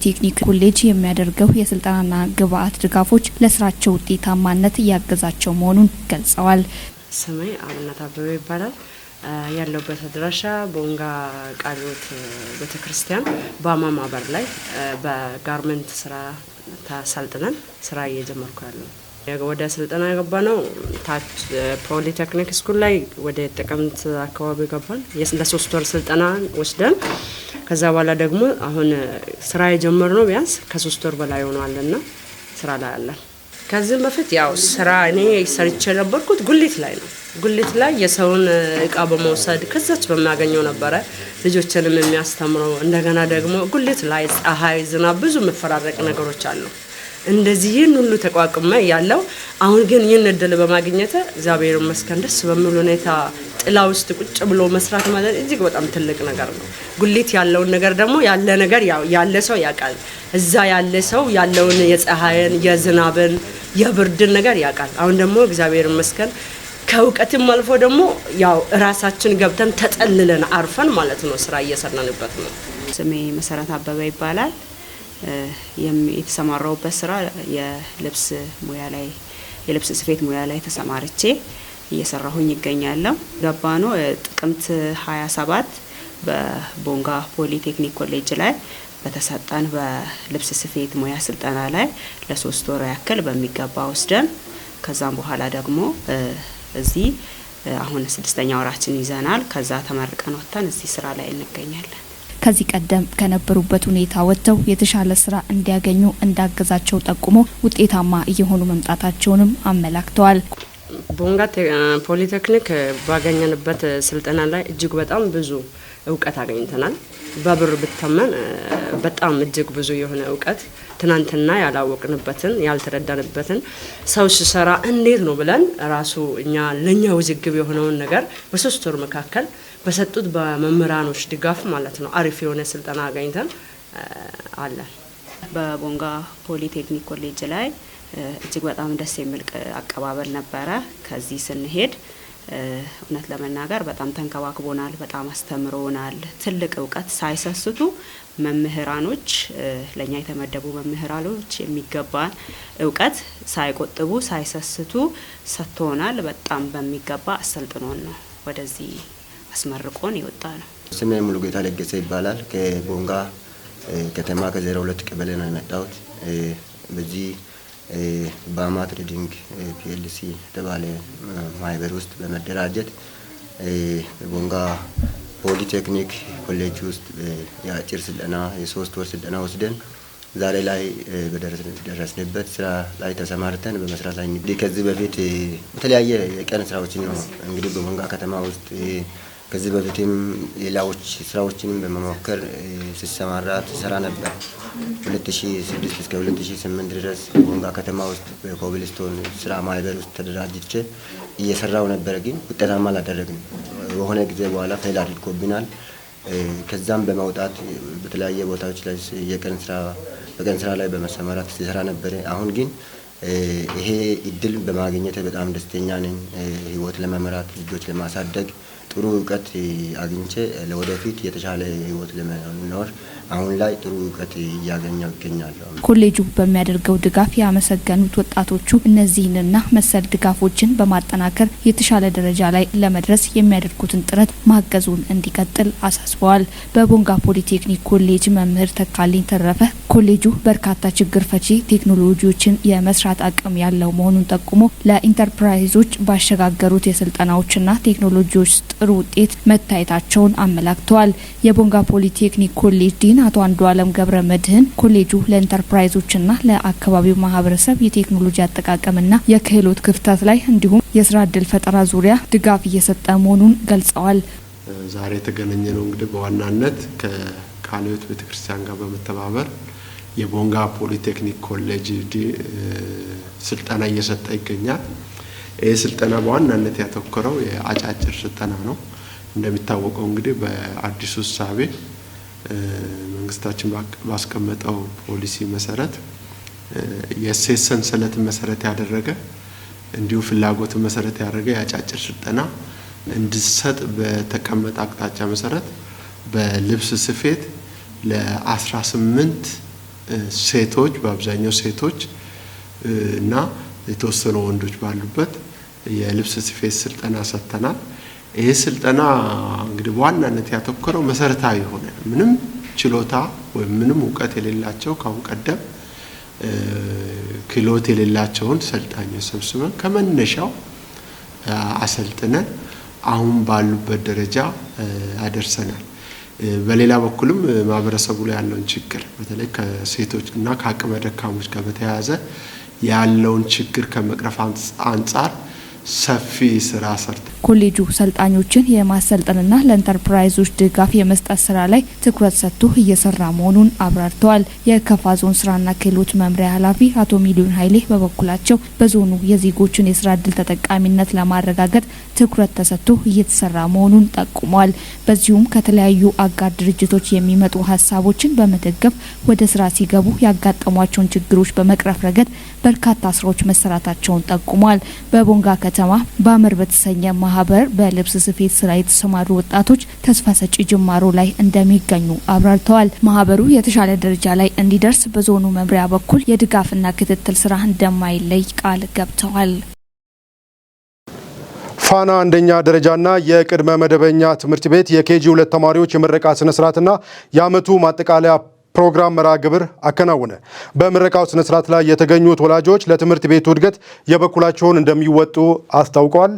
ፖሊቴክኒክ ኮሌጅ የሚያደርገው የስልጠናና ግብአት ድጋፎች ለስራቸው ውጤታማነት እያገዛቸው መሆኑን ገልጸዋል። ስሜ አብነት አበበ ይባላል። ያለውበት አድራሻ ቦንጋ ቃልዮት ቤተክርስቲያን በአማማ በር ላይ በጋርመንት ስራ ተሰልጥነን ስራ እየጀመርኩ ያለው ወደ ስልጠና ገባ ነው። ታች ፖሊቴክኒክ ስኩል ላይ ወደ ጥቅምት አካባቢ ገባን። ለሶስት ወር ስልጠና ወስደን ከዛ በኋላ ደግሞ አሁን ስራ የጀመርነው ቢያንስ ከ3 ወር በላይ ሆኗልና ስራ ላይ አለን። ከዚህ በፊት ያው ስራ እኔ ሰርቼ ነበርኩት ጉሊት ላይ ነው። ጉሊት ላይ የሰውን እቃ በመውሰድ ከዛች በማገኘው ነበረ ልጆችንም የሚያስተምረው። እንደገና ደግሞ ጉሊት ላይ ፀሐይ፣ ዝናብ ብዙ መፈራረቅ ነገሮች አሉ። እንደዚህ ይህን ሁሉ ተቋቁመ ያለው አሁን ግን ይህን እድል በማግኘት እግዚአብሔር ይመስገን ደስ በሚል ሁኔታ ጥላ ውስጥ ቁጭ ብሎ መስራት ማለት እጅግ በጣም ትልቅ ነገር ነው። ጉሊት ያለውን ነገር ደግሞ ያለ ነገር ያለ ሰው ያውቃል። እዛ ያለ ሰው ያለውን የፀሐይን፣ የዝናብን፣ የብርድን ነገር ያውቃል። አሁን ደግሞ እግዚአብሔር ይመስገን ከእውቀትም አልፎ ደግሞ ያው ራሳችን ገብተን ተጠልለን አርፈን ማለት ነው ስራ እየሰራንበት ነው። ስሜ መሰረት አበበ ይባላል። የተሰማራውበት ስራ የልብስ ስፌት ሙያ ላይ ተሰማርቼ እየሰራሁኝ ይገኛለሁ። ገባነው ጥቅምት 27 በቦንጋ ፖሊቴክኒክ ኮሌጅ ላይ በተሰጠን በልብስ ስፌት ሙያ ስልጠና ላይ ለ3 ወር ያክል በሚገባ ወስደን ከዛም በኋላ ደግሞ እዚህ አሁን 6ኛ ወራችን ይዘናል። ከዛ ተመርቀን ወጥተን እዚህ ስራ ላይ እንገኛለን። ከዚህ ቀደም ከነበሩበት ሁኔታ ወጥተው የተሻለ ስራ እንዲያገኙ እንዳገዛቸው ጠቁሞ ውጤታማ እየሆኑ መምጣታቸውንም አመላክተዋል። ቦንጋ ፖሊቴክኒክ ባገኘንበት ስልጠና ላይ እጅግ በጣም ብዙ እውቀት አገኝተናል። በብር ብተመን በጣም እጅግ ብዙ የሆነ እውቀት ትናንትና ያላወቅንበትን ያልተረዳንበትን ሰው ሲሰራ እንዴት ነው ብለን ራሱ ለኛ ውዝግብ የሆነውን ነገር በ3 ወር መካከል በሰጡት በመምህራኖች ድጋፍ ማለት ነው አሪፍ የሆነ ስልጠና አገኝተን አለን። በቦንጋ ፖሊቴክኒክ ኮሌጅ ላይ እጅግ በጣም ደስ የሚል አቀባበል ነበረ። ከዚህ ስንሄድ እውነት ለመናገር በጣም ተንከባክቦናል፣ በጣም አስተምሮናል። ትልቅ እውቀት ሳይሰስቱ መምህራኖች ለኛ የተመደቡ መምህራኖች የሚገባን እውቀት ሳይቆጥቡ ሳይሰስቱ ሰጥቶናል። በጣም በሚገባ አሰልጥኖን ነው ወደዚህ አስመርቆን ይወጣ ነው። ስሜ ሙሉጌታ ለገሰ ይባላል። ከቦንጋ ከተማ ከ02 ቀበሌ ነው የመጣሁት። በዚህ ባማ ትሬዲንግ ፒኤልሲ ተባለ ማህበር ውስጥ በመደራጀት ቦንጋ ፖሊቴክኒክ ኮሌጅ ውስጥ የአጭር ስልጠና የ3 ወር ስልጠና ወስደን ዛሬ ላይ በደረስንበት ስራ ላይ ተሰማርተን በመስራት ላይ እንግዲህ ከዚህ በፊት የተለያየ የቀን ስራዎችን ነው እንግዲህ በቦንጋ ከተማ ውስጥ ከዚህ በፊትም ሌላዎች ስራዎችንም በመሞከር ሲሰማራ ተሰራ ነበር። 2006 እስከ 2008 ድረስ ቦንጋ ከተማ ውስጥ በኮብልስቶን ስራ ማህበር ውስጥ ተደራጅቼ እየሰራው ነበር፣ ግን ውጤታማ አላደረግንም። በሆነ ጊዜ በኋላ ፌል አድርጎብናል። ከዛም በመውጣት በተለያየ ቦታዎች ላይ በቀን ስራ ላይ በመሰማራት ሲሰራ ነበር። አሁን ግን ይሄ እድል በማግኘት በጣም ደስተኛ ነኝ። ህይወት ለመምራት ልጆች ለማሳደግ ጥሩ እውቀት አግኝቼ ለወደፊት የተሻለ ህይወት ለመኖር አሁን ላይ ጥሩ እውቀት እያገኘው ይገኛለሁ። ኮሌጁ በሚያደርገው ድጋፍ ያመሰገኑት ወጣቶቹ እነዚህንና መሰል ድጋፎችን በማጠናከር የተሻለ ደረጃ ላይ ለመድረስ የሚያደርጉትን ጥረት ማገዙን እንዲቀጥል አሳስበዋል። በቦንጋ ፖሊቴክኒክ ኮሌጅ መምህር ተካልኝ ተረፈ ኮሌጁ በርካታ ችግር ፈቺ ቴክኖሎጂዎችን የመስራት አቅም ያለው መሆኑን ጠቁሞ ለኢንተርፕራይዞች ባሸጋገሩት የስልጠናዎችና ቴክኖሎጂዎች ጥሩ ውጤት መታየታቸውን አመላክተዋል። የቦንጋ ፖሊቴክኒክ ኮሌጅ ዲን አቶ አንዱዓለም ገብረ መድህን ኮሌጁ ለኢንተርፕራይዞችና ለአካባቢው ማህበረሰብ የቴክኖሎጂ አጠቃቀምና የክህሎት ክፍተት ላይ እንዲሁም የስራ እድል ፈጠራ ዙሪያ ድጋፍ እየሰጠ መሆኑን ገልጸዋል። ዛሬ የተገናኘነው እንግዲህ በዋናነት ከቃልዮት ቤተክርስቲያን ጋር በመተባበር የቦንጋ ፖሊቴክኒክ ኮሌጅ ስልጠና እየሰጠ ይገኛል። ይህ ስልጠና በዋናነት ያተኮረው የአጫጭር ስልጠና ነው። እንደሚታወቀው እንግዲህ በአዲሱ እሳቤ መንግስታችን ባስቀመጠው ፖሊሲ መሰረት የእሴት ሰንሰለትን መሰረት ያደረገ እንዲሁ ፍላጎትን መሰረት ያደረገ የአጫጭር ስልጠና እንዲሰጥ በተቀመጠ አቅጣጫ መሰረት በልብስ ስፌት ለ18 ሴቶች በአብዛኛው ሴቶች እና የተወሰኑ ወንዶች ባሉበት የልብስ ስፌት ስልጠና ሰጥተናል። ይህ ስልጠና እንግዲህ በዋናነት ያተኮረው መሰረታዊ የሆነ ምንም ችሎታ ወይም ምንም እውቀት የሌላቸው ካሁን ቀደም ክህሎት የሌላቸውን ሰልጣኞች ሰብስበን ከመነሻው አሰልጥነን አሁን ባሉበት ደረጃ አደርሰናል። በሌላ በኩልም ማህበረሰቡ ላይ ያለውን ችግር በተለይ ከሴቶች እና ከአቅመ ደካሞች ጋር በተያያዘ ያለውን ችግር ከመቅረፍ አንጻር ሰፊ ስራ ሰርተ ኮሌጁ ሰልጣኞችን የማሰልጠንና ለኢንተርፕራይዞች ድጋፍ የመስጠት ስራ ላይ ትኩረት ሰጥቶ እየሰራ መሆኑን አብራርተዋል። የከፋ ዞን ስራና ክህሎት መምሪያ ኃላፊ አቶ ሚሊዮን ኃይሌ በበኩላቸው በዞኑ የዜጎችን የስራ እድል ተጠቃሚነት ለማረጋገጥ ትኩረት ተሰጥቶ እየተሰራ መሆኑን ጠቁመዋል። በዚሁም ከተለያዩ አጋር ድርጅቶች የሚመጡ ሀሳቦችን በመደገፍ ወደ ስራ ሲገቡ ያጋጠሟቸውን ችግሮች በመቅረፍ ረገድ በርካታ ስራዎች መሰራታቸውን ጠቁመዋል። በቦንጋ ከተማ ባመር በተሰኘ ማህበር በልብስ ስፌት ስራ የተሰማሩ ወጣቶች ተስፋ ሰጪ ጅማሮ ላይ እንደሚገኙ አብራርተዋል። ማህበሩ የተሻለ ደረጃ ላይ እንዲደርስ በዞኑ መምሪያ በኩል የድጋፍና ክትትል ስራ እንደማይለይ ቃል ገብተዋል። ፋና አንደኛ ደረጃና የቅድመ መደበኛ ትምህርት ቤት የኬጂ 2 ተማሪዎች የምረቃ ስነ ስርዓትና የዓመቱ ማጠቃለያ ፕሮግራም መርሃ ግብር አከናወነ። በምረቃው ስነ ስርዓት ላይ የተገኙት ወላጆች ለትምህርት ቤቱ እድገት የበኩላቸውን እንደሚወጡ አስታውቀዋል።